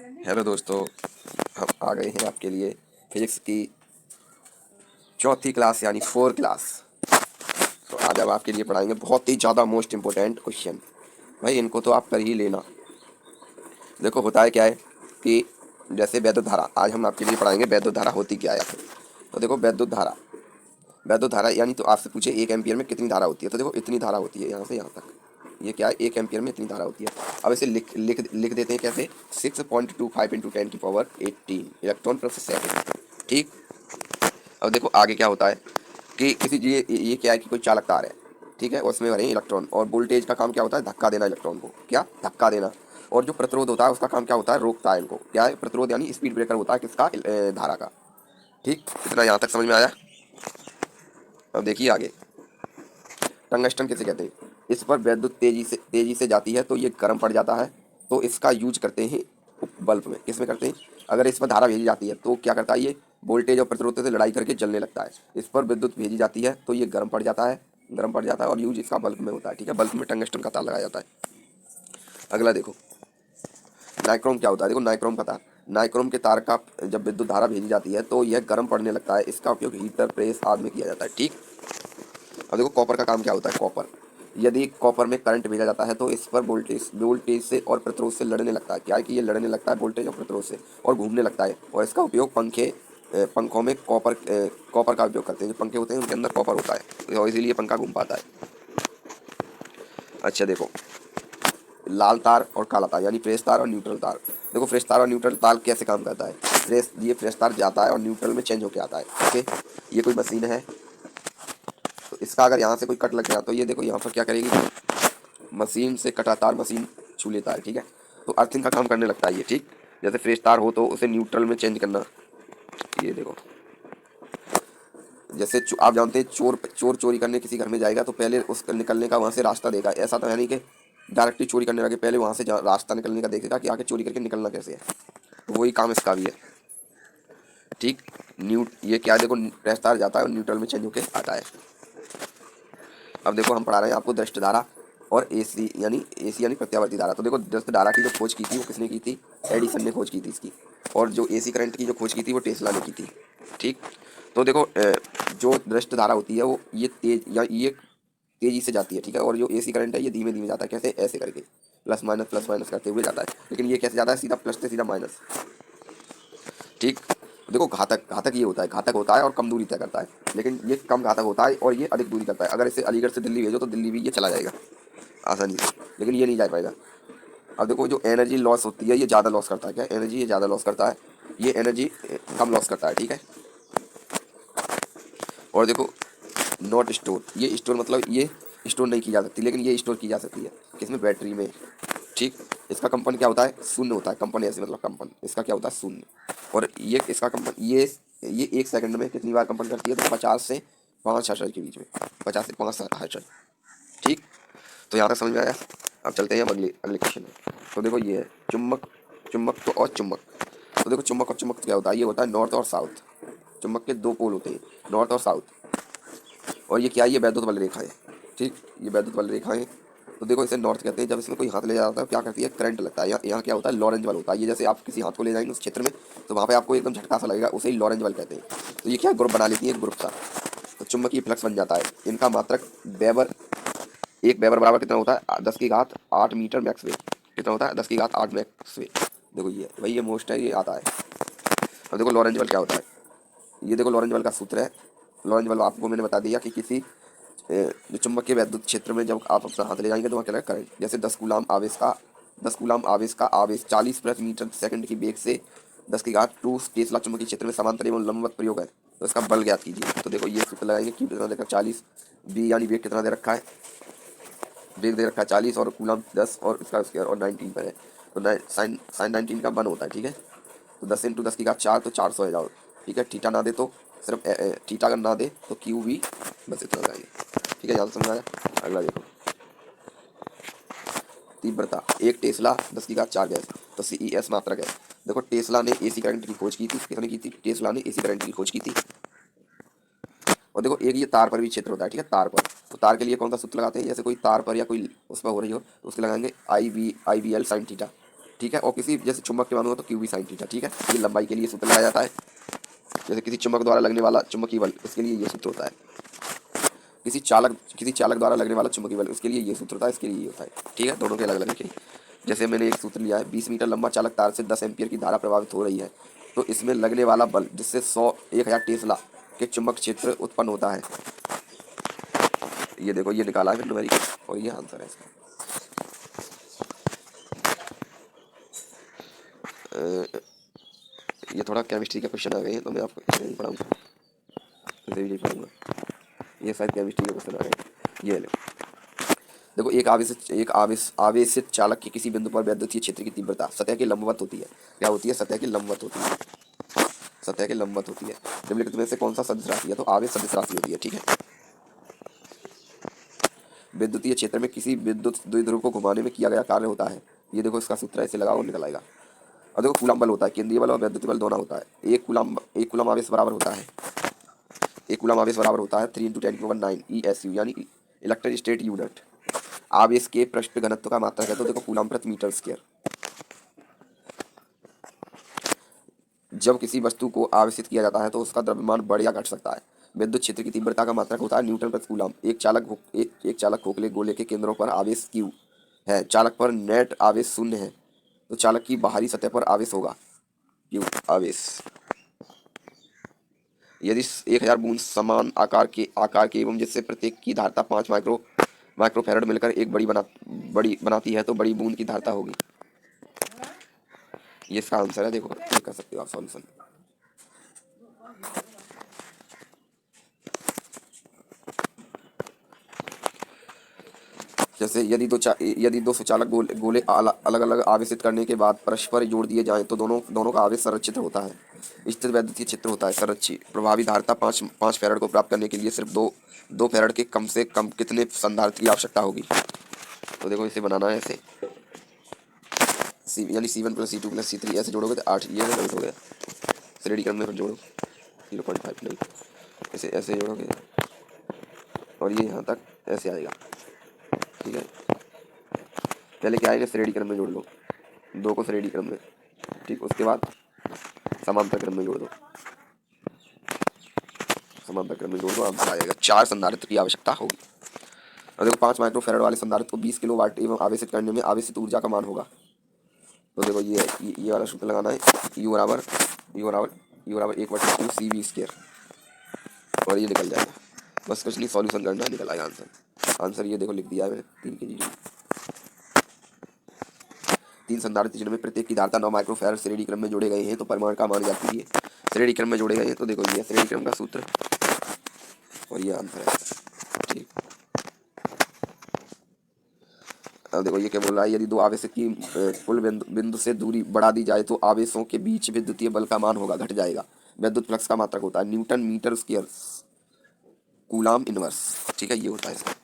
Hello दोस्तों, हम आ गए हैं आपके लिए फिजिक्स की चौथी क्लास यानी 4 क्लास। तो आज हम आपके लिए पढ़ाएंगे बहुत ही ज़्यादा मोस्ट इम्पोर्टेंट क्वेश्चन। भाई इनको तो आप कर ही लेना। देखो होता है क्या है कि जैसे वैद्युत धारा, आज हम आपके लिए पढ़ाएंगे वैद्युत धारा होती क्या है। तो देखो वैद्युत धारा यानी तो आपसे पूछे 1 एम्पियर में कितनी धारा होती है, तो देखो इतनी धारा होती है यहाँ से यहाँ तक। ये क्या है, 1 एम्पियर में इतनी धारा होती है। अब इसे लिख लिख लिख देते हैं कैसे, 6.25 × 10⁻18 इलेक्ट्रॉन प्रति सेकंड। ठीक। अब देखो आगे क्या होता है कि किसी ये क्या है कि कोई चालक तार है, ठीक है, उसमें भरे इलेक्ट्रॉन, और वोल्टेज का काम क्या होता है, धक्का देना इलेक्ट्रॉन को, क्या धक्का देना। और जो प्रतिरोध होता है उसका काम क्या होता है, रोकता है इनको। क्या है, प्रतिरोध यानी स्पीड ब्रेकर होता है किसका, धारा का। ठीक, इतना यहाँ तक समझ में आया। अब देखिए आगे, टंगस्टन किसे कहते हैं। इस पर विद्युत तेजी से जाती है तो ये गर्म पड़ जाता है, तो इसका यूज करते हैं बल्ब में। किस में करते हैं, अगर इस पर धारा भेजी जाती है तो क्या करता है, ये वोल्टेज और प्रतिरोध से लड़ाई करके जलने लगता है। इस पर विद्युत भेजी जाती है तो ये गर्म पड़ जाता है और यूज इसका बल्ब में होता है। ठीक है, बल्ब में टंगस्टन का तार लगाया जाता है। अगला देखो, नाइक्रोम क्या होता है। देखो नाइक्रोम का तार, नाइक्रोम के तार का जब विद्युत धारा भेजी जाती है तो यह गर्म पड़ने लगता है। इसका उपयोग हीटर, प्रेस आदि में किया जाता है। ठीक। अब देखो कॉपर का काम क्या होता है। कॉपर, यदि कॉपर में करंट भेजा जाता है तो इस पर वोल्टेज से और प्रतिरोध से लड़ने लगता है। क्या है कि ये लड़ने लगता है वोल्टेज और प्रतिरोध से, और घूमने लगता है। और इसका उपयोग पंखों में कॉपर का उपयोग करते हैं। जो पंखे होते हैं उनके अंदर कॉपर होता है और इसीलिए पंखा घूम पाता है। अच्छा देखो, लाल तार और काला तार यानी फ्रेश तार और न्यूट्रल तार। देखो फ्रेश तार और न्यूट्रल तार कैसे काम करता है। फ्रेश तार जाता है और न्यूट्रल में चेंज होकर आता है। ओके, ये कोई मशीन है, तो इसका अगर यहाँ से कोई कट लग गया तो ये देखो यहाँ पर क्या करेगी, मशीन से कटा तार मशीन छू लेता है। ठीक है, तो अर्थिंग का काम करने लगता है ये। ठीक, जैसे फ्रेश तार हो तो उसे न्यूट्रल में चेंज करना। ये देखो, जैसे आप जानते हैं चोर चोर चोरी करने किसी घर में जाएगा तो पहले उसका निकलने का वहाँ से रास्ता देगा। ऐसा तो है नहीं कि डायरेक्टली चोरी करने लगे, पहले वहाँ से रास्ता निकलने का देखेगा कि आगे चोरी करके निकलना कैसे है। तो वही काम इसका भी है। ठीक, ये क्या है, देखो फ्रेश तार जाता है और न्यूट्रल में चेंज होकर आता है। अब देखो हम पढ़ा रहे हैं आपको दृष्ट धारा और एसी यानी प्रत्यावर्ती धारा। तो देखो दृष्ट धारा की जो खोज की थी वो किसने की थी, एडिसन ने खोज की थी इसकी। और जो एसी करंट की जो खोज की थी वो टेस्ला ने की थी। ठीक, तो देखो जो दृष्ट धारा होती है वो ये तेजी से जाती है। ठीक है, और जो एसी करंट है ये धीमे धीमे जाता है। कैसे, ऐसे करके प्लस माइनस करते हुए जाता है। लेकिन ये कैसे जाता है, सीधा प्लस से सीधा माइनस। ठीक, देखो घातक ये होता है, घातक होता है और कम दूरी तय करता है। लेकिन ये कम घातक होता है और ये अधिक दूरी करता है। अगर इसे अलीगढ़ से दिल्ली भेजो तो दिल्ली भी ये चला जाएगा आसानी से, लेकिन ये नहीं जा पाएगा। अब देखो जो एनर्जी लॉस होती है ये ज़्यादा लॉस करता है। क्या एनर्जी ये ज़्यादा लॉस करता है, ये एनर्जी कम लॉस करता है। ठीक है, और देखो नॉट स्टोर, ये स्टोर मतलब ये स्टोर नहीं की जा सकती, लेकिन ये स्टोर की जा सकती है। किसमें, बैटरी में। ठीक, इसका कंपन क्या होता है, शून्य होता है। कंपन ऐसे मतलब कंपन इसका क्या होता है, शून्य। और ये इसका कंपन ये 1 सेकंड में कितनी बार कंपन करती है, तो 50 से 5 हर्ट्ज के बीच में, 50 से 5 हर्ट्ज। ठीक, तो यहाँ तक समझ में आया। अब चलते हैं हम अगले अगले क्वेश्चन में। तो देखो ये है चुम्बक तो और चुम्बक। तो देखो चुम्बक और चुम्बक क्या होता है, ये होता है नॉर्थ और साउथ। चुम्बक के 2 पोल होते हैं, नॉर्थ और साउथ। और ये क्या है, ये वैद्युत बल रेखा है। ठीक, ये वैद्युत बल रेखा है। तो देखो इसे नॉर्थ कहते हैं। जब इसमें कोई हाथ ले जाता है क्या करती है, करंट लगता है। यहाँ क्या होता है, लॉरेंज बल होता है। ये जैसे आप किसी हाथ को ले जाएंगे उस क्षेत्र में तो वहाँ पे आपको एकदम झटका सा लगेगा, उसे ही लॉरेंज बल कहते हैं। तो ये क्या ग्रुप बना लेती है, ग्रुप सा, तो चुम्बकीय फ्लक्स बन जाता है। इनका मात्रक वेबर, 1 वेबर बराबर कितना होता है, 10⁸ मीटर मैक्स वेग। कितना होता है, 10⁸ मैक्स वेग। देखो ये भाई ये मोस्ट है, ये आता है। अब देखो लॉरेंज बल क्या होता है। ये देखो लॉरेंज बल का सूत्र है। लॉरेंज बल आपको मैंने बता दिया कि किसी जो चुंबकीय वैद्युत क्षेत्र में जब आप अपना हाथ ले जाएंगे तो वहाँ क्या करंट, जैसे 10 कूलाम आवेश 40 प्रति मीटर सेकंड की वेग से 10⁻² टेस्ला चुंबकीय क्षेत्र में समांतर एवं लंबवत प्रयोग है। तो इसका बल ज्ञात कीजिए। तो देखो ये सूत्र लगाएंगे, कि कितना दे रखा है, 40, बी यानी वेग कितना दे रखा है, वेग दे रखा है 40 और कूलाम 10 और इसका स्क्वायर और 19 पर है। तो साइन 19 का 1 होता है। ठीक है, तो 10 × 10⁴ तो 400 है जाओ। ठीक है, थीटा ना दे तो सिर्फ थीटा अगर ना दे तो क्यू भी, बस इतना लगाएंगे। ठीक है, यहाँ से समझ आया। अगला देखो, तीव्रता 1 टेस्ला 10⁻⁴ गैस, तो CES मात्रक है। देखो टेस्ला ने एसी करंट की खोज की थी। किसने की थी, टेस्ला ने एसी करंट की खोज की थी। और देखो एक ये तार पर भी क्षेत्र होता है। ठीक है, तार पर, तो तार के लिए कौन सा सूत्र लगाते हैं, जैसे कोई तार पर या कोई उस पर हो रही हो तो उसके लगाएंगे IBL sin थीटा। ठीक है। और किसी जैसे चुंबक के मान हो तो क्यू वी साइन थीटा, ठीक है। ये लंबाई के लिए सूत्र लगाया जाता है। जैसे किसी चुंबक द्वारा लगने वाला चुंबकीय बल, इसके लिए ये सूत्र होता है। किसी चालक द्वारा लगने वाला चुंबकीय बल, उसके लिए ये सूत्र होता है, इसके लिए ये होता है, ठीक है। दोनों के अलग अलग के। जैसे मैंने एक सूत्र लिया है, 20 मीटर लंबा चालक तार से 10 एम्पीयर की धारा प्रभावित हो रही है, तो इसमें लगने वाला बल जिससे 1000 टेस्ला के चुंबक क्षेत्र उत्पन्न होता है। ये देखो, ये निकाला है न्यूमेरिकल और ये आंसर है इसका। ये थोड़ा केमिस्ट्री के क्वेश्चन आ गए हैं, तो मैं आपको इसे नहीं पढ़ाऊंगा, इसे भी नहीं पढ़ाऊंगा। ये शायद केमिस्ट्री के क्वेश्चन आ गए हैं। ये ले देखो, एक आवेशित चालक के किसी बिंदु पर वैद्युतीय क्षेत्र की तीव्रता सतह के लंबवत होती है। क्या होती है? सतह के लंबवत होती है। सतह के लंबवत होती है। निम्नलिखित में से कौन सा सदिश राशि है? तो आवेश सदिश राशि होती है, ठीक है। विद्युतीय क्षेत्र में किसी विद्युत द्विध्रुव को घुमाने में किया गया कार्य होता है। ये देखो, इसका सूत्र ऐसे लगाओ, निकल आएगा। और देखो, कूलम बल होता है, केंद्रीय बल और वैद्युतीय बल दोनों होता है। एक कूलम आवेश बराबर होता है 3 × 10⁹ ESU, यानी इलेक्ट्रिक स्टेट यूनिट। आवेश के पृष्ठ घनत्व का मात्रक है, तो देखो कूलम प्रति मीटर स्क्वायर। जब किसी वस्तु को आवेशित किया जाता है तो उसका द्रव्यमान बढ़ या घट सकता है। विद्युत क्षेत्र की तीव्रता का मात्रक होता है न्यूटन प्रति कूलम। एक चालक खोखले गोले के केंद्रों पर आवेश Q है। चालक पर नेट आवेश 0 है, तो चालक की बाहरी सतह पर आवेश होगा Q आवेश। यदि 1000 बूंद समान आकार के एवं जिससे प्रत्येक की धारता 5 माइक्रोफैरड मिलकर एक बड़ी बनाती है, तो बड़ी बूंद की धारता होगी। ये इसका आंसर है। देखो, ये कर सकते हो आप सॉल्यूशन। जैसे यदि दो सुचालक गोले अलग अलग आवेशित करने के बाद परस्पर जोड़ दिए जाएं, तो दोनों का आवेश संरक्षित होता है। स्थिर वैद्युतीय क्षेत्र होता है संरक्षित। प्रभावी धारता 5 फैरड को प्राप्त करने के लिए सिर्फ दो फैरड के कम से कम कितने संधारित्र की आवश्यकता होगी? तो देखो, इसे बनाना है ऐसे, यानी C1 + C2 + C3 ऐसे जोड़ोगे तो 8। ये गलत हो गया, श्रेणी क्रम में जोड़ो 0.5 नहीं, ऐसे ऐसे जोड़ोगे और ये यहाँ तक ऐसे आएगा, ठीक है। पहले क्या आएगा? श्रेणी क्रम में जोड़ लो, 2 को श्रेणी क्रम में, ठीक। उसके बाद समांतर क्रम में जोड़ दो, समांतर क्रम में जोड़ दो, आंसर आ जाएगा। 4 संधारित्र की आवश्यकता होगी। और देखो, 5 माइक्रोफैरड वाले संधारित्र को 20 किलोवाट एवं आवेशित करने में आवेशित ऊर्जा का मान होगा। तो देखो, ये वाला सूत्र लगाना है, U बराबर 1/2 CV², और ये निकल जाएगा। बस कुछ नहीं, सॉल्यूशन करना है, निकल आएगा आंसर। ये देखो, लिख दिया है मैंने 3 kg। 3 संधारित्र जिनमें प्रत्येक की धारता 9 माइक्रोफैरड श्रेणी क्रम में जोड़े गए हैं, तो परिमाण का मान जाती है। श्रेणी क्रम में जोड़े गए हैं, तो देखो ये श्रेणी क्रम का सूत्र और ये आंसर है, ठीक। अब देखो, ये क्या बोल रहा है? यदि दो आवेश की कुल बिंदु से दूरी बढ़ा दी जाए, तो आवेशों के बीच विद्युतीय बल का मान होगा, घट जाएगा। विद्युत फ्लक्स का मात्रक होता है newton metre square coulomb inverse, ठीक है। ये होता है इसका।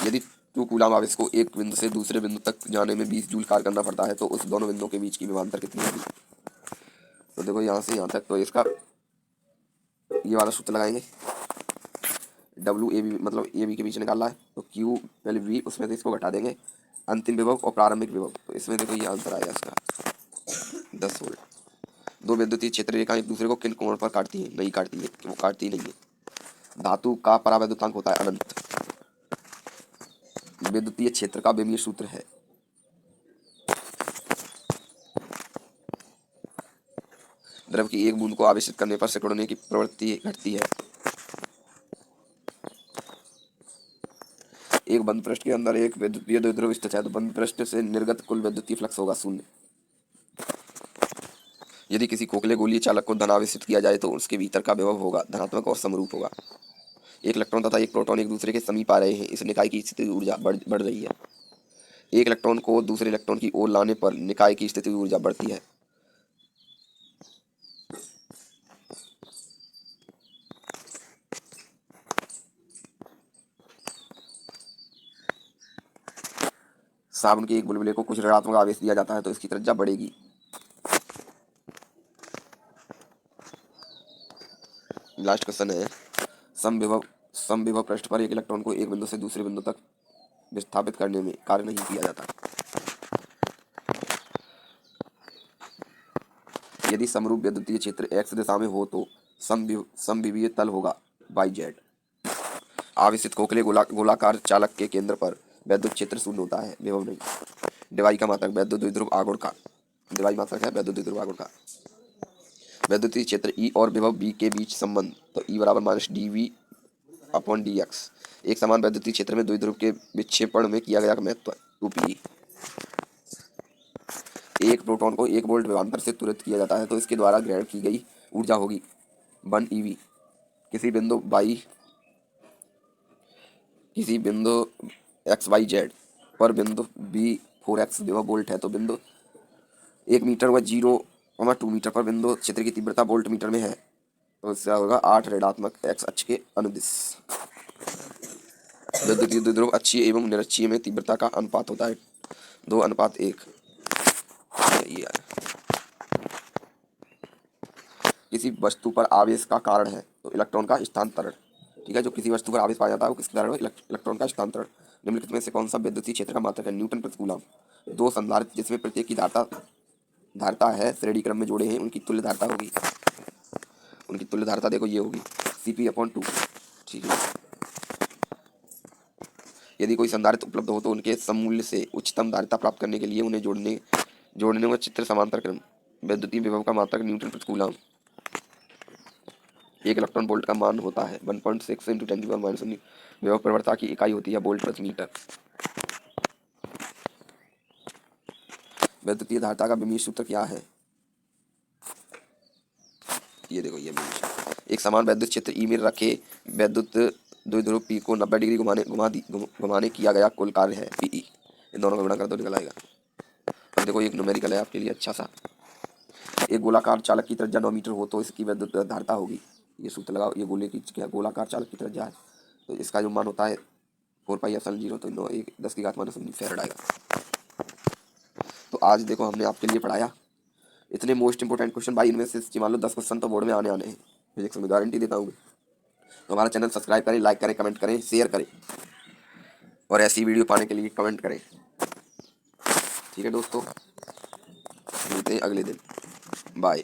यदि 2 कूलाम आवेश को एक बिंदु से दूसरे बिंदु तक जाने में 20 जूल कार्य करना पड़ता है, तो उस दोनों बिंदुओं के बीच की विभवांतर कितनी होगी? तो देखो, यहाँ से यहाँ तक, तो इसका ये वाला सूत्र लगाएंगे। WAB मतलब AB के बीच निकालना है, तो Q पहले V, उसमें से इसको घटा देंगे, अंतिम विभव और प्रारंभिक विभव। तो इसमें देखो, ये आंसर आएगा इसका 10 वोल्ट। दो विद्युतीय क्षेत्र रेखा एक दूसरे को किन कोण पर काटती है? नहीं काटती है, वो काटती नहीं है। धातु का परावैद्युतांक होता है अनंत। विद्युतीय क्षेत्र का विमीय सूत्र है द्रव की एक बूंद को आवेशित करने पर सिकुड़ने की प्रवृत्ति घटती है। एक बंद पृष्ठ के अंदर एक विद्युतीय द्विध्रुव स्थित है, तो बंद पृष्ठ से निर्गत कुल विद्युतीय फ्लक्स होगा 0। यदि किसी खोखले गोलीय चालक को धन आवेशित किया जाए, तो उसके भीतर का विभव होगा धनात्मक और समरूप होगा। एक इलेक्ट्रॉन तथा एक प्रोटॉन एक दूसरे के समीप आ रहे हैं, इस निकाय की स्थितिज ऊर्जा बढ़ रही है। एक इलेक्ट्रॉन को दूसरे इलेक्ट्रॉन की ओर लाने पर निकाय की स्थितिज ऊर्जा बढ़ती है। साबुन के एक बुलबुले को कुछ ऋणात्मक आवेश दिया जाता है, तो इसकी त्रिज्या बढ़ेगी। लास्ट क्वेश्चन है, समविभव पृष्ठ पर एक इलेक्ट्रॉन को एक बिंदु से दूसरे बिंदु तक विस्थापित करने में कार्य नहीं किया जाता। यदि समरूप विद्युतीय क्षेत्र x दिशा में हो तो समविभीय तल होगा yz। आवेशित खोखले गोलाकार चालक के केंद्र पर वैद्युत क्षेत्र शून्य होता है, विभव नहीं। डिवाई का मात्रक वैद्युत द्विध्रुव आघूर्ण का, डिवाई मात्रक है वैद्युत द्विध्रुव आघूर्ण का। वैद्युतीय क्षेत्र E और विभव V के बीच संबंध, तो E बराबर माइनस dV/dx। एक समान वैद्युतीय क्षेत्र में द्विध्रुव के विक्षेपण में किया गया महत्व 2p। एक प्रोटॉन को 1 वोल्ट विभवांतर से तुरित किया जाता है तो इसके द्वारा ग्रहण की गई ऊर्जा होगी 1 eV। किसी बिंदु XYZ पर बिंदु B 4x विभव वोल्ट है तो बिंदु 1 मीटर व 0,2 मीटर पर बिंदु क्षेत्र की तीव्रता वोल्ट मीटर में है, तो इससे होगा 8 ऋणात्मक x अक्ष के अनुदिश। विद्युतीय द्विध्रुव अक्षीय एवं निरक्षीय में तीव्रता का अनुपात होता है 2:1। ये है। किसी वस्तु पर आवेश का कारण है तो इलेक्ट्रॉन का स्थानांतरण। ठीक है, जो किसी वस्तु पर आवेश पाया जाता है वो किसके कारण? इलेक्ट्रॉन का स्थानांतरण। निम्नलिखित में से कौन सा विद्युतीय क्षेत्र का मात्रक है? न्यूटन प्रति कूलम। दो संधारित्र जिसमें प्रत्येक की धारिता है श्रेणी क्रम में जोड़े हैं, उनकी तुल्य धारिता होगी, उनकी तुल्य धारिता देखो ये होगी Cp/2। ठीक है, यदि कोई संधारित्र उपलब्ध हो तो उनके सममूल्य से उच्चतम धारिता प्राप्त करने के लिए उन्हें जोड़ने व चित्र समांतर क्रम। वैद्युतीय विभव का मात्रक न्यूटन प्रति कूलम। एक इलेक्ट्रॉन वोल्ट का मान होता है 1.6 × 10⁻⁹। विभव प्रवणता की इकाई होती है वोल्ट प्रति मीटर। वैद्युतीय धारिता का विमीय सूत्र क्या है? ये देखो ये विमीय सूत्र। एक समान वैद्युत क्षेत्र ई में रखे वैद्युत द्विध्रुव पी को 90 डिग्री घुमाने किया गया कुल कार्य है पीई। इन दोनों का गुणा कर दो, निकल आएगा। अब देखो एक न्यूमेरिकल है आपके लिए अच्छा सा। एक गोलाकार चालक की त्रिज्या 9 मीटर हो तो इसकी वैद्युत धारिता होगी, ये सूत्र लगाओ। ये गोलाकार चालक की त्रिज्या है तो इसका जो मान होता है 4πε0, तो 9 × 10⁻⁹ फैराड आएगा। तो आज देखो हमने आपके लिए पढ़ाया इतने मोस्ट इंपोर्टेंट क्वेश्चन। भाई इनमें से मान लो 10 क्वेश्चन तो बोर्ड में आने हैं, फिजिक्स में गारंटी देता हूँ। तो हमारा चैनल सब्सक्राइब करें, लाइक करें, कमेंट करें, शेयर करें और ऐसी वीडियो पाने के लिए कमेंट करें। ठीक है दोस्तों, मिलते हैं अगले दिन। बाय।